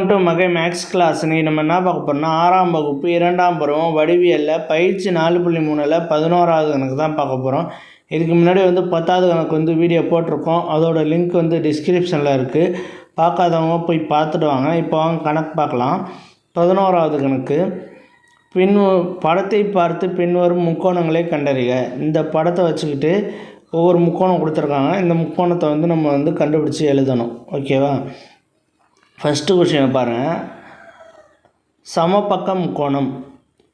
Welcome to மகை makes class. இன்னைக்கு நம்ம என்ன பார்க்க போகிறோம்னா 6ஆம் வகுப்பு 2ஆம் பருவம் வடிவியலில் பயிற்சி 4.3ல் 11வது கணக்கு தான் பார்க்க போகிறோம். இதுக்கு முன்னாடி 10வது கணக்கு வீடியோ போட்டிருக்கோம். அதோட லிங்க் டிஸ்கிரிப்ஷனில் இருக்குது. பார்க்காதவங்க போய் பார்த்துட்டு வாங்க. இப்போ வாங்க கணக்கு பார்க்கலாம். 11வது கணக்கு. படத்தை பார்த்து பின்வரும் முக்கோணங்களை கண்டறிக. இந்த படத்தை வச்சுக்கிட்டு ஒவ்வொரு முக்கோணம் கொடுத்துருக்காங்க. இந்த முக்கோணத்தை நம்ம கண்டுபிடிச்சி எழுதணும். ஓகேவா? ஃபஸ்ட்டு கொஸ்டினை பாருங்கள். சமபக்க முக்கோணம்.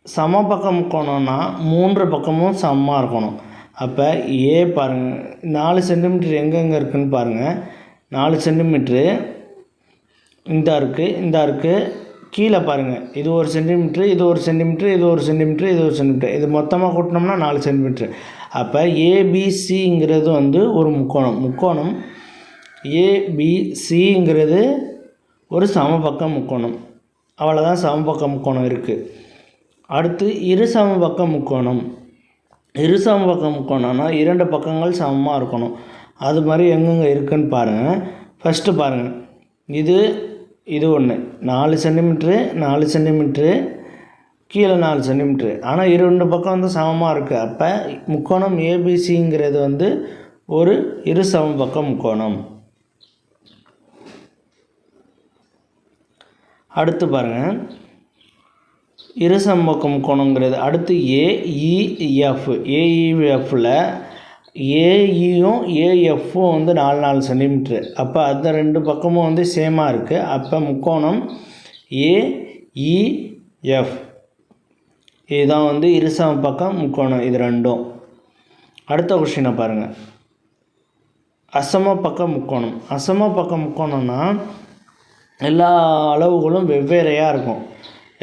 சமபக்க முக்கோணம்னா 3 பக்கமும் சமமாக இருக்கணும். அப்போ ஏ பாருங்கள், 4 சென்டிமீட்டர் எங்கெங்கே இருக்குதுன்னு பாருங்கள். 4 சென்டிமீட்ரு இந்த இருக்குது. கீழே பாருங்கள், இது 1 சென்டிமீட்ரு, இது 1 சென்டிமீட்ரு, இது 1 சென்டிமீட்ரு, இது 1 சென்டிமீட்ரு. இது மொத்தமாக கூட்டினோம்னா 4 சென்டிமீட்ரு. அப்போ ஏபிசிங்கிறது ஒரு முக்கோணம். ஏபிசிங்கிறது ஒரு சமபக்க முக்கோணம். அவ்வளோதான், சமபக்க முக்கோணம் இருக்குது. அடுத்து இரு சமபக்க முக்கோணம். இரு சமபக்க முக்கோணம்னா 2 பக்கங்கள் சமமாக இருக்கணும். அது மாதிரி எங்கெங்கே இருக்குதுன்னு பாருங்கள். ஃபஸ்ட்டு பாருங்கள், இது ஒன்று 4 சென்டிமீட்ரு, 4 சென்டிமீட்ரு, கீழே 4 சென்டிமீட்ரு. ஆனால் 2 பக்கம் சமமாக இருக்குது. அப்போ முக்கோணம் ஏபிசிங்கிறது ஒரு இரு சமபக்க முக்கோணம். அடுத்து பாருங்கள், இரு சமபக்க முக்கோணங்கிறது அடுத்து ஏஇஎஃப். ஏஇஎஃப்பில் ஏஇயும் ஏஎஃப்பும் 4 சென்டிமீட்ரு. அப்போ அந்த 2 பக்கமும் சேமாக இருக்குது. அப்போ முக்கோணம் ஏஇஎஃப் இதுதான் இரு சமபக்க முக்கோணம். இது ரெண்டும். அடுத்த கொஸ்டினை பாருங்கள். அசமபக்க முக்கோணம். அசமபக்க முக்கோணம்னா எல்லா அளவுகளும் வெவ்வேறையாக இருக்கும்.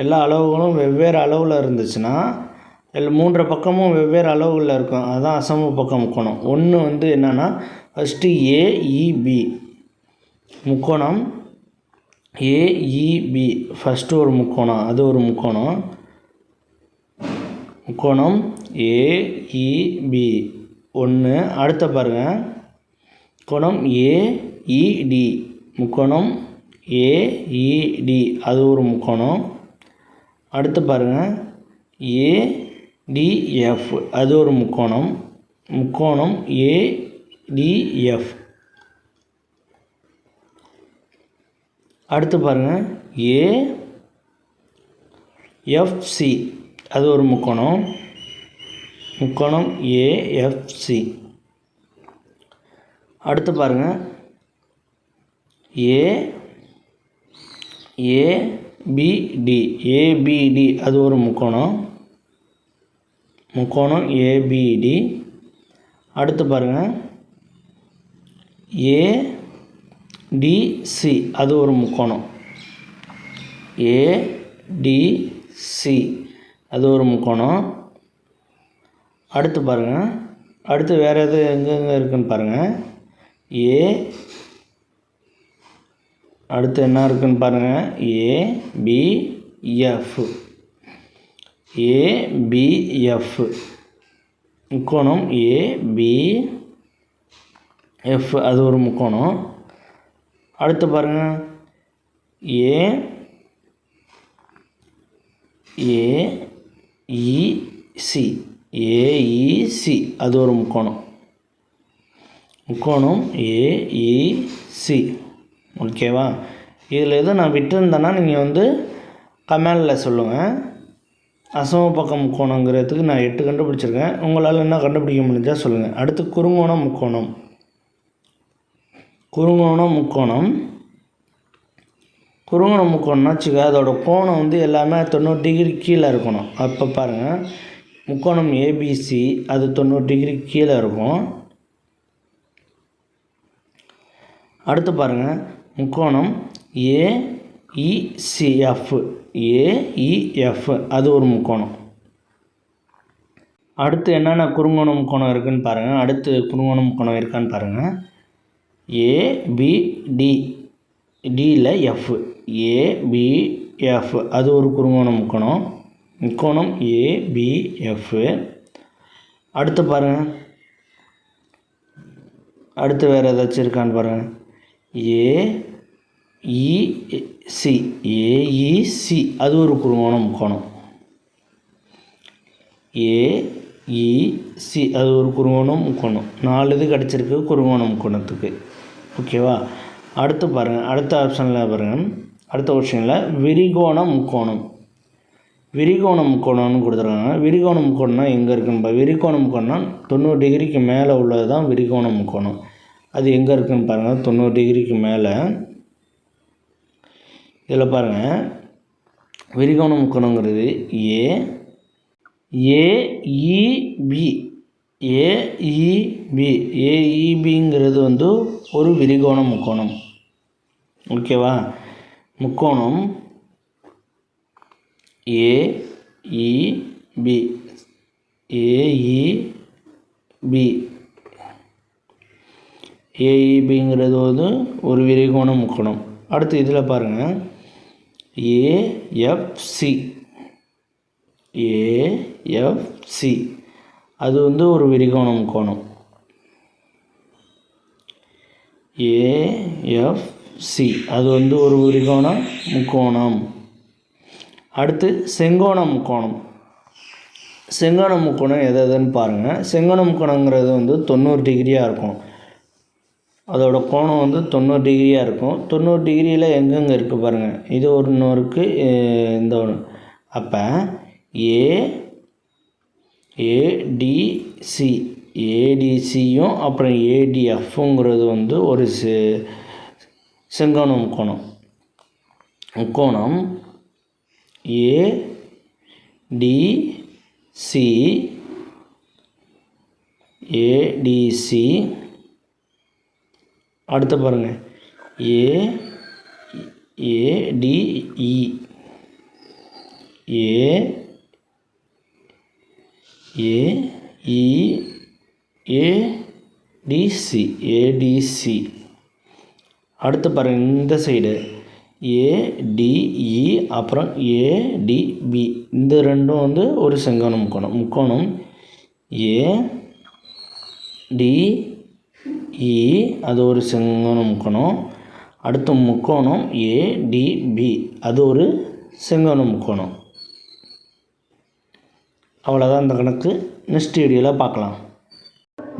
எல்லா அளவுகளும் வெவ்வேறு அளவில் இருந்துச்சுன்னா 3 பக்கமும் வெவ்வேறு அளவுகளில் இருக்கும். அதுதான் அசமபக்க முக்கோணம். ஒன்று என்னென்னா, ஃபஸ்ட்டு ஏஇபி முக்கோணம். ஏஇபி ஃபஸ்ட்டு ஒரு முக்கோணம், அது ஒரு முக்கோணம். முக்கோணம் ஏஇபி ஒன்று. அடுத்த பாருங்கள், முக்கோணம் ஏஇடி. முக்கோணம் ஏஇடி அது ஒரு முக்கோணம். அடுத்து பாருங்கள், ஏடிஎஃப் அது ஒரு முக்கோணம். முக்கோணம் ஏடிஎஃப். அடுத்து பாருங்கள், ஏஎஃப்சி அது ஒரு முக்கோணம். முக்கோணம் ஏஎஃப்சி. அடுத்து பாருங்கள், ஏபிடி. ஏபிடி அது ஒரு முக்கோணம். முக்கோணம் ஏபிடி. அடுத்து பாருங்கள், ஏடிசி அது ஒரு முக்கோணம். ஏடிசி அது ஒரு முக்கோணம். அடுத்து பாருங்கள், அடுத்து வேறு எது எங்கெங்கே இருக்குதுன்னு பாருங்கள். அடுத்து என்ன இருக்குதுன்னு பாருங்கள், ஏபிஎஃப். ஏபிஎஃப் முக்கோணம் ஏபிஎஃப் அது ஒரு முக்கோணம். அடுத்து பாருங்கள், ஏஇசி. ஏஇசி அது ஒரு முக்கோணம். முக்கோணம் ஏஇசி. ஓகேவா? இதில் எதுவும் நான் விட்டுருந்தேன்னா நீங்கள் கமெண்டில் சொல்லுங்கள். அசமபக்க முக்கோணங்கிறதுக்கு நான் 8 கண்டுபிடிச்சிருக்கேன். உங்களால் என்ன கண்டுபிடிக்க முடிஞ்சால் சொல்லுங்கள். அடுத்து குறுங்கோண முக்கோணம். குறுங்கோண முக்கோணம். குறுங்கோண முக்கோணம்னா வச்சுக்க, அதோட கோணம் எல்லாமே 90 டிகிரி கீழே இருக்கணும். அப்போ பாருங்கள், முக்கோணம் ஏபிசி அது 90 டிகிரி கீழே இருக்கும். அடுத்து பாருங்கள், முக்கோணம் ஏஇசிஎஃப். ஏஇஎஃப் அது ஒரு முக்கோணம். அடுத்து என்னென்ன குறுங்கோண முக்கோணம் இருக்குதுன்னு பாருங்கள். அடுத்து குறுங்கோண முக்கோணம் இருக்கான்னு பாருங்கள். ஏபிடி. டியில் எஃப். ஏபிஎஃப் அது ஒரு குறுங்கோண முக்கோணம். முக்கோணம் ஏபிஎஃப். அடுத்து பாருங்கள், அடுத்து வேறு ஏதாச்சும் இருக்கான்னு பாருங்கள். ஏஇசி ஏஇசி அது ஒரு குறுங்கோண முக்கோணம். ஏஇசி அது ஒரு குறுங்கோண முக்கோணம். 4 இது கிடச்சிருக்கு குறுங்கோண முக்கோணத்துக்கு. ஓகேவா? அடுத்து பாருங்கள், அடுத்த ஆப்ஷனில் பாருங்கள், அடுத்த கொஸ்டினில் விரிகோண முக்கோணம். விரிகோண முக்கோணம்னு கொடுத்துருக்காங்க. விரிகோண முக்கோணம்னா எங்கே இருக்குன்னு விரிகோண முக்கோணம்னா 90 டிகிரிக்கு மேலே உள்ளது தான் விரிகோண முக்கோணம். அது எங்கே இருக்குதுன்னு பாருங்கள். 90 டிகிரிக்கு மேலே இதில் பாருங்கள், விரிகோண முக்கோணங்கிறது ஏஇபி. ஏஇபிங்கிறது வந்து ஒரு விரிகோண முக்கோணம். ஓகேவா? முக்கோணம் ஏஇபி ஏஇபிங்கிறது வந்து ஒரு விரிகோண முக்கோணம். அடுத்து இதில் பாருங்கள், ஏஎஃப்சி அது வந்து ஒரு விரிகோண முக்கோணம். ஏஎஃப்சி அது வந்து ஒரு விரிகோண முக்கோணம். அடுத்து செங்கோண முக்கோணம். செங்கோண முக்கோணம் எதுன்னு பாருங்கள். செங்கோண முக்கோணங்கிறது வந்து 90 டிகிரியாக இருக்கும். அதோட கோணம் வந்து 90 டிகிரியாக இருக்கும். 90 டிகிரியில் எங்கெங்கே இருக்குது பாருங்கள். இது ஒன்று இருக்குது, இந்த ஒன்று. அப்போ ஏடிசியும் அப்புறம் ஏடிஎஃப்ங்கிறது வந்து ஒரு செங்கோண முக்கோணம். முக்கோணம் ஏடிசி அடுத்து பாருங்கள், ஏடிஇ ஏடிசி அடுத்து பாருங்கள், இந்த சைடு ஏடிஇ அப்புறம் ஏடிபி இந்த ரெண்டும் வந்து ஒரு செங்கோண முக்கோணம். முக்கோணம் ஏடிஇ அது ஒரு செங்கோண முக்கோணம். அடுத்த முக்கோணம் ஏடிபி அது ஒரு செங்கோண முக்கோணம். அவ்வளோதான் இந்த கணக்கு. நெக்ஸ்ட் வீடியோவில் பார்க்கலாம்.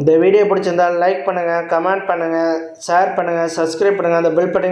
இந்த வீடியோ பிடிச்சிருந்தால் லைக் பண்ணுங்கள், கமெண்ட் பண்ணுங்கள், ஷேர் பண்ணுங்கள், சப்ஸ்கிரைப் பண்ணுங்கள். அந்த பெல் பட்டன்